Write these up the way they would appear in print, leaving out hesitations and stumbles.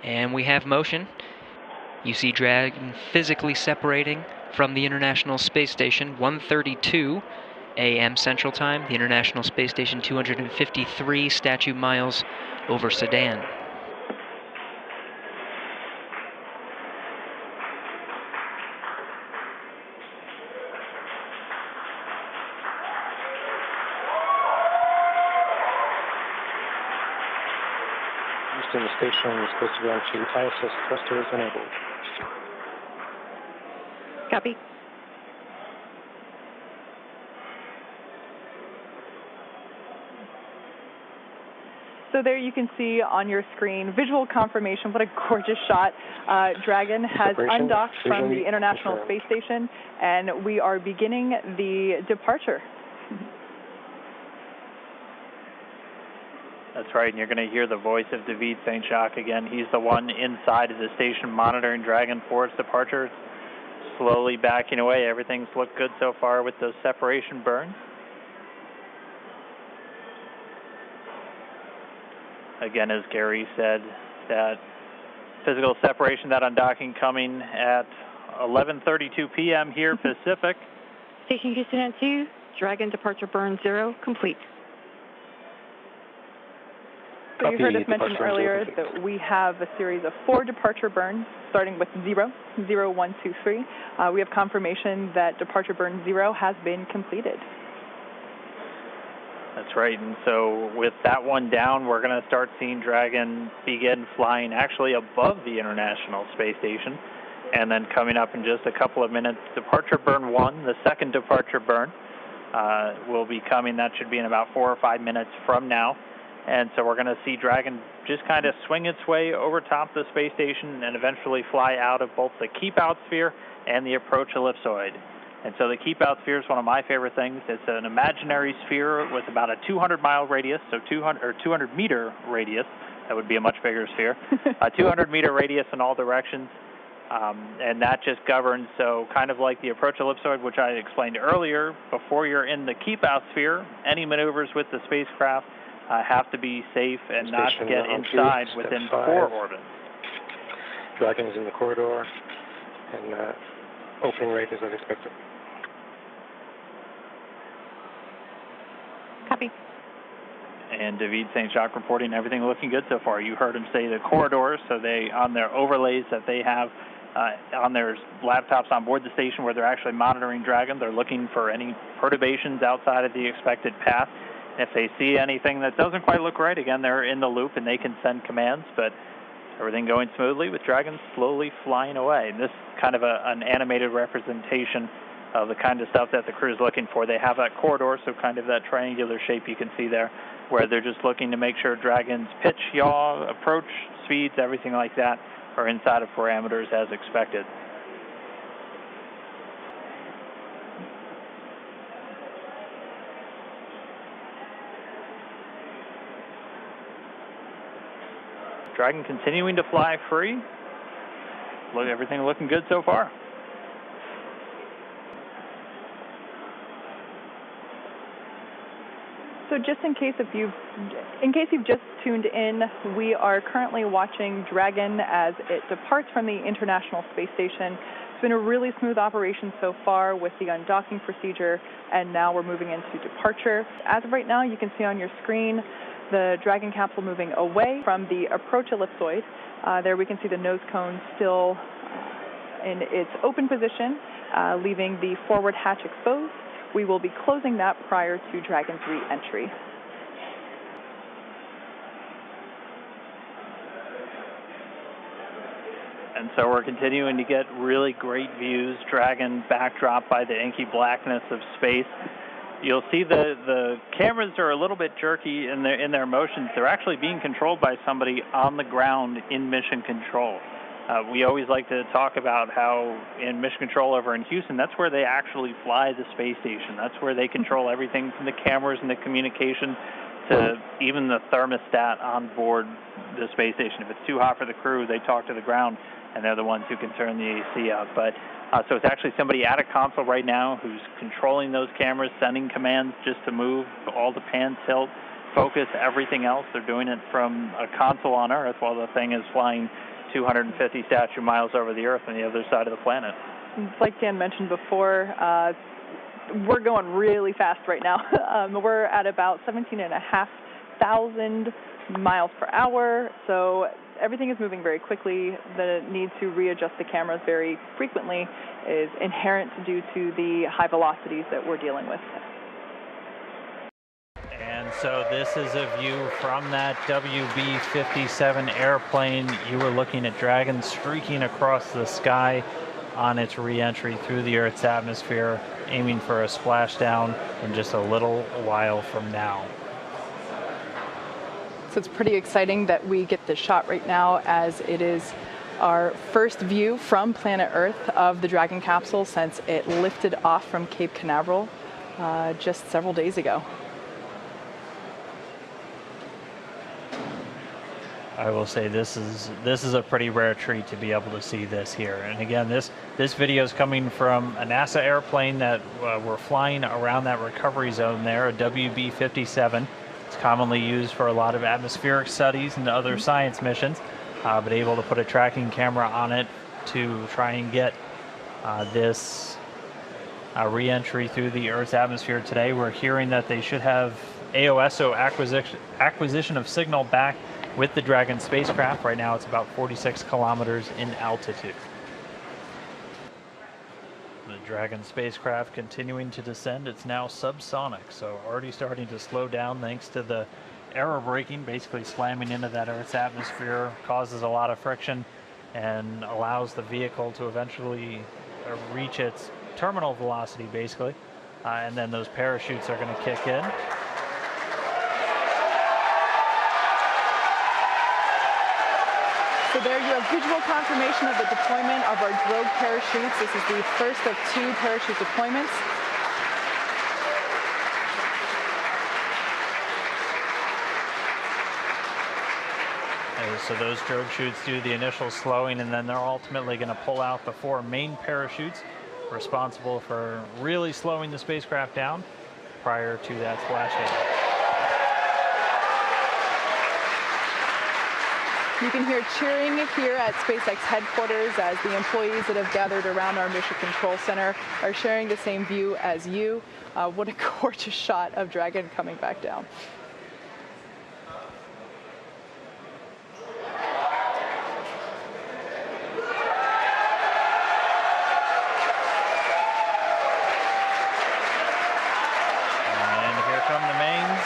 And we have motion. You see Dragon physically separating from the International Space Station, 1:32 a.m. Central Time. The International Space Station, 253 statute miles over Sedan. Houston, the station is supposed to go into ISS thrusters enabled. Copy. So there you can see on your screen visual confirmation. What a gorgeous shot. Dragon has undocked from the International Space Station, and we are beginning the departure. That's right, and you're going to hear the voice of David St. Jacques again. He's the one inside of the station monitoring Dragon for its departure. It's slowly backing away. Everything's looked good so far with those separation burns. Again, as Gary said, that physical separation, that undocking coming at 11:32 p.m. here Pacific. Station Houston at 2, Dragon departure burn 0, complete. So you heard us mention earlier that we have a series of 4 departure burns, starting with 0, 0, 1, 2, 3. We have confirmation that departure burn 0 has been completed. That's right, and so with that one down, we're going to start seeing Dragon begin flying actually above the International Space Station, and then coming up in just a couple of minutes, departure burn 1, the second departure burn, will be coming. That should be in about 4 or 5 minutes from now. And so we're going to see Dragon just kind of swing its way over top the space station and eventually fly out of both the keep-out sphere and the approach ellipsoid. And so the keep-out sphere is one of my favorite things. It's an imaginary sphere with about a 200-mile radius, so 200-meter radius. That would be a much bigger sphere. A 200-meter radius in all directions. And that just governs, so kind of like the approach ellipsoid, which I explained earlier, before you're in the keep-out sphere, any maneuvers with the spacecraft have to be safe and not get inside within 4 orbits. Dragon is in the corridor, and opening rate is as expected. Copy. And David St. Jacques reporting everything looking good so far. You heard him say the corridors, so they, on their overlays that they have on their laptops on board the station where they're actually monitoring Dragon, they're looking for any perturbations outside of the expected path. If they see anything that doesn't quite look right, again, they're in the loop and they can send commands, but everything going smoothly with Dragon slowly flying away. And this is kind of an animated representation of the kind of stuff that the crew is looking for. They have that corridor, so kind of that triangular shape you can see there, where they're just looking to make sure Dragon's pitch, yaw, approach, speeds, everything like that are inside of parameters as expected. Dragon continuing to fly free. Look, everything looking good so far. So just in case you've just tuned in, we are currently watching Dragon as it departs from the International Space Station. It's been a really smooth operation so far with the undocking procedure, and now we're moving into departure. As of right now, you can see on your screen the Dragon capsule moving away from the approach ellipsoid. There we can see the nose cone still in its open position, leaving the forward hatch exposed. We will be closing that prior to Dragon's re-entry. And so we're continuing to get really great views. Dragon backdrop by the inky blackness of space. You'll see the cameras are a little bit jerky in their motions. They're actually being controlled by somebody on the ground in mission control. We always like to talk about how in mission control over in Houston, that's where they actually fly the space station. That's where they control everything from the cameras and the communication to even the thermostat on board the space station. If it's too hot for the crew, they talk to the ground, and they're the ones who can turn the AC up. But so it's actually somebody at a console right now who's controlling those cameras, sending commands just to move all the pan tilt, focus everything else. They're doing it from a console on Earth while the thing is flying 250 statute miles over the Earth on the other side of the planet. Like Dan mentioned before, we're going really fast right now. We're at about 17,500 miles per hour, so everything is moving very quickly. The need to readjust the cameras very frequently is inherent due to the high velocities that we're dealing with. And so this is a view from that WB-57 airplane. You were looking at Dragon streaking across the sky on its re-entry through the Earth's atmosphere, aiming for a splashdown in just a little while from now. So it's pretty exciting that we get this shot right now, as it is our first view from planet Earth of the Dragon capsule since it lifted off from Cape Canaveral just several days ago. I will say this is a pretty rare treat to be able to see this here. And again, this video is coming from a NASA airplane that we're flying around that recovery zone there, a WB-57. It's commonly used for a lot of atmospheric studies and other science missions, but able to put a tracking camera on it to try and get this re-entry through the Earth's atmosphere today. We're hearing that they should have AOSO acquisition of signal back with the Dragon spacecraft. Right now it's about 46 kilometers in altitude. The Dragon spacecraft continuing to descend. It's now subsonic, so already starting to slow down thanks to the aero braking, basically slamming into that Earth's atmosphere, causes a lot of friction and allows the vehicle to eventually reach its terminal velocity, basically. And then those parachutes are going to kick in. So there you have visual confirmation of the deployment of our drogue parachutes. This is the first of 2 parachute deployments. So those drogue chutes do the initial slowing, and then they're ultimately going to pull out the 4 main parachutes responsible for really slowing the spacecraft down prior to that splashdown. You can hear cheering here at SpaceX headquarters as the employees that have gathered around our Mission Control Center are sharing the same view as you. What a gorgeous shot of Dragon coming back down. And here come the mains.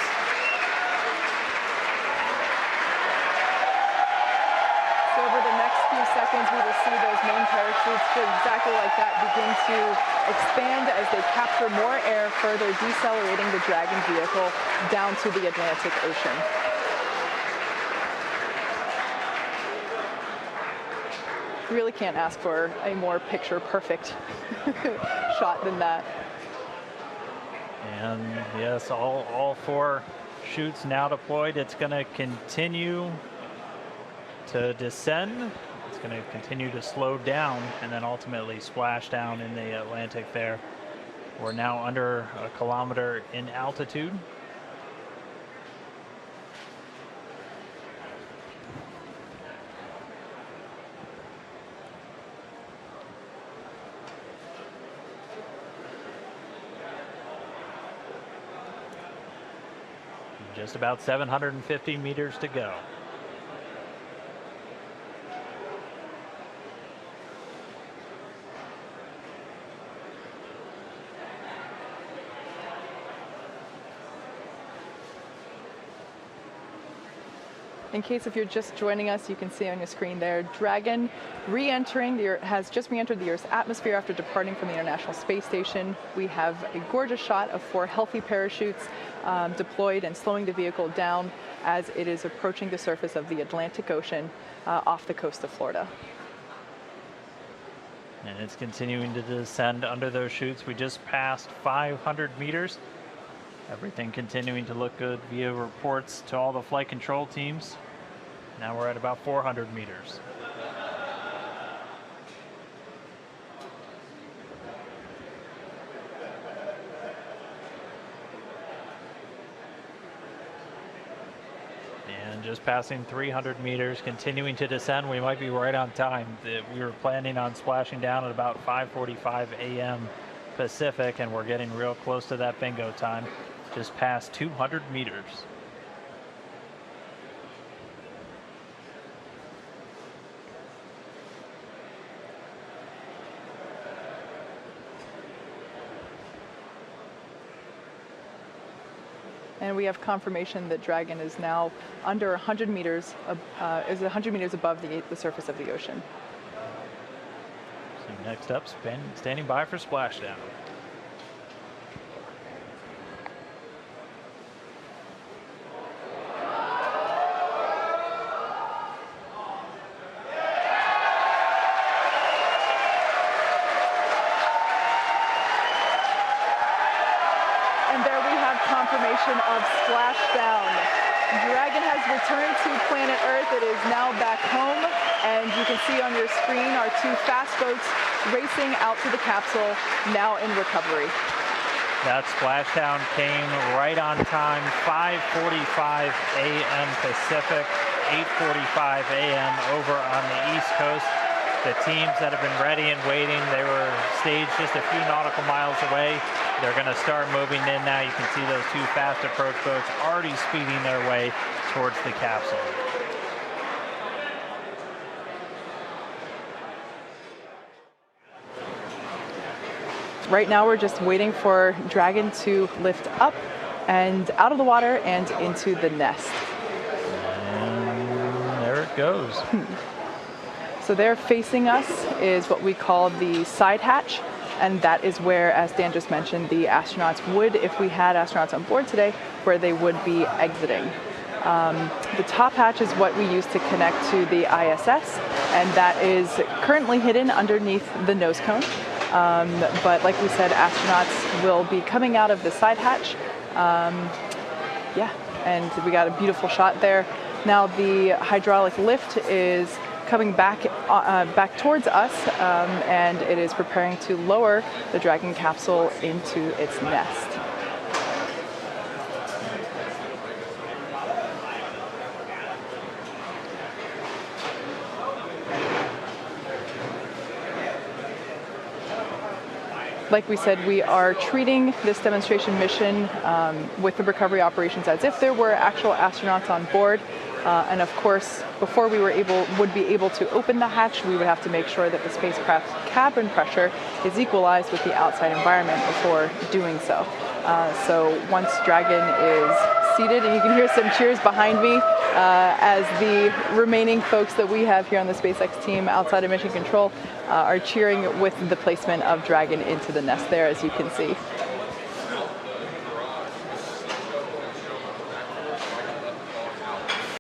Seconds, we will see those main parachutes exactly like that begin to expand as they capture more air, further decelerating the Dragon vehicle down to the Atlantic Ocean. You really can't ask for a more picture-perfect shot than that. And yes, all 4 chutes now deployed. It's going to continue to descend. It's going to continue to slow down and then ultimately splash down in the Atlantic there. We're now under 1 kilometer in altitude. Just about 750 meters to go. In case if you're just joining us, you can see on your screen there, Dragon has just re-entered the Earth's atmosphere after departing from the International Space Station. We have a gorgeous shot of 4 healthy parachutes deployed and slowing the vehicle down as it is approaching the surface of the Atlantic Ocean off the coast of Florida. And it's continuing to descend under those chutes. We just passed 500 meters. Everything continuing to look good via reports to all the flight control teams. Now we're at about 400 meters. And just passing 300 meters, continuing to descend. We might be right on time. We were planning on splashing down at about 5:45 a.m. Pacific, and we're getting real close to that bingo time. Just past 200 meters. And we have confirmation that Dragon is now under 100 meters, is 100 meters above the surface of the ocean. So next up, standing by for splashdown. Confirmation of splashdown. Dragon has returned to planet Earth. It is now back home, and you can see on your screen our two fast boats racing out to the capsule, now in recovery. That splashdown came right on time, 5:45 a.m. Pacific, 8:45 a.m. over on the East Coast. The teams that have been ready and waiting, they were staged just a few nautical miles away. They're going to start moving in now. You can see those two fast approach boats already speeding their way towards the capsule. Right now we're just waiting for Dragon to lift up and out of the water and into the nest. And there it goes. So there facing us is what we call the side hatch, and that is where, as Dan just mentioned, the astronauts would, if we had astronauts on board today, where they would be exiting. The top hatch is what we use to connect to the ISS, and that is currently hidden underneath the nose cone. But like we said, astronauts will be coming out of the side hatch. And we got a beautiful shot there. Now the hydraulic lift is coming back towards us, and it is preparing to lower the Dragon capsule into its nest. Like we said, we are treating this demonstration mission with the recovery operations as if there were actual astronauts on board. And of course, before we would be able to open the hatch, we would have to make sure that the spacecraft cabin pressure is equalized with the outside environment before doing so. So once Dragon is seated, and you can hear some cheers behind me as the remaining folks that we have here on the SpaceX team outside of mission control are cheering with the placement of Dragon into the nest there, as you can see.